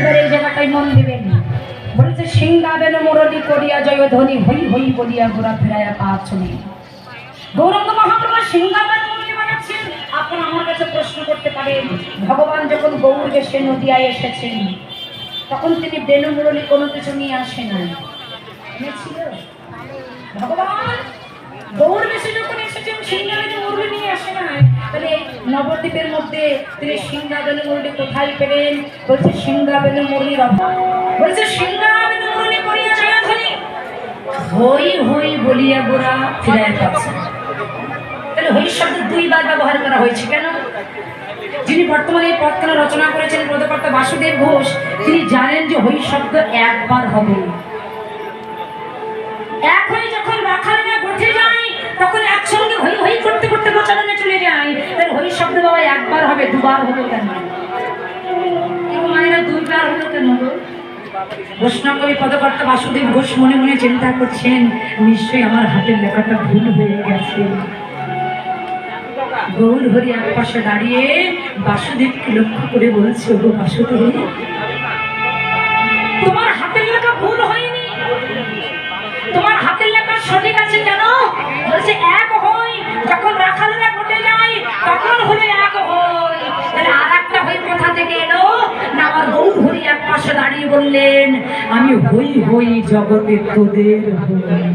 এবার এই জায়গাটাই মন দিবেন। বলছে সিংহাবেন মুরলী করিয়া জয় ধ্বনি হই হই বলিয়া গোরা ফেরাইয়া পাচ্ছনি। গৌরাঙ্গ মহাপ্রভু সিংহাবেন মুরলী বানাচ্ছেন। আপনারা আমার কাছে প্রশ্ন করতে পারেন, ভগবান যখন গৌর বেশে নদিয়ায় এসেছেন তখন তিনি বেনু মুরলী কোনো কিছু নিয়ে আসেন না, এনেছিল? ভগবান গৌর বেশে যখন এসেছেন সিংহাবেন মুরলী নিয়ে আসে না, তাহলে নবদ্বীপের মধ্যে তিনি সিংহাবেন মুরলী কোথায় পেলেন? বলছে সিংহাবেন মুরলীর অভাব। বলছে সিংহাবেন মুরলী করিয়া জয় ধ্বনি হই হই বলিয়া গোরা ফিরাইয়া পাচ্ছে। তাহলে হই শব্দ দুইবার ব্যবহার করা হয়েছে কেন? যিনি বর্তমানে এই পদখানা রচনা করেছেন পদকর্তা বাসুদেব ঘোষ, তিনি জানেন যে হই শব্দ একবার হবে। এক হয়ে যখন রাখালিনা ঘটে যায় তখন একসঙ্গে হই হই করতে করতে গোচারণে চলে যায়। তাহলে হই শব্দ বাবা একবার হবে, দুবার হলো কেন? মায়েরা দুইবার হলো কেন? বৈষ্ণব কবি পদকর্তা বাসুদেব ঘোষ মনে মনে চিন্তা করছেন, নিশ্চয়ই আমার হাতের লেখাটা ভুল হয়ে গেছে। গৌর হরি এক পাশে দাঁড়িয়ে বাসুদেবকে লক্ষ্য করে বলছে, গো বাসুদেব, তোমার হাতের লেখা ভুল হয়নি, তোমার হাতের লেখা সঠিক আছে। কেন? বলছে এক হই যখন রাখালেরা ঘটে যায় তখন হলে এক হই। তাহলে আর একটা হই কোথা থেকে এলো না? আমার গৌর হরি এক পাশে দাঁড়িয়ে বললেন, আমি হই হই জগতে তোদের হই।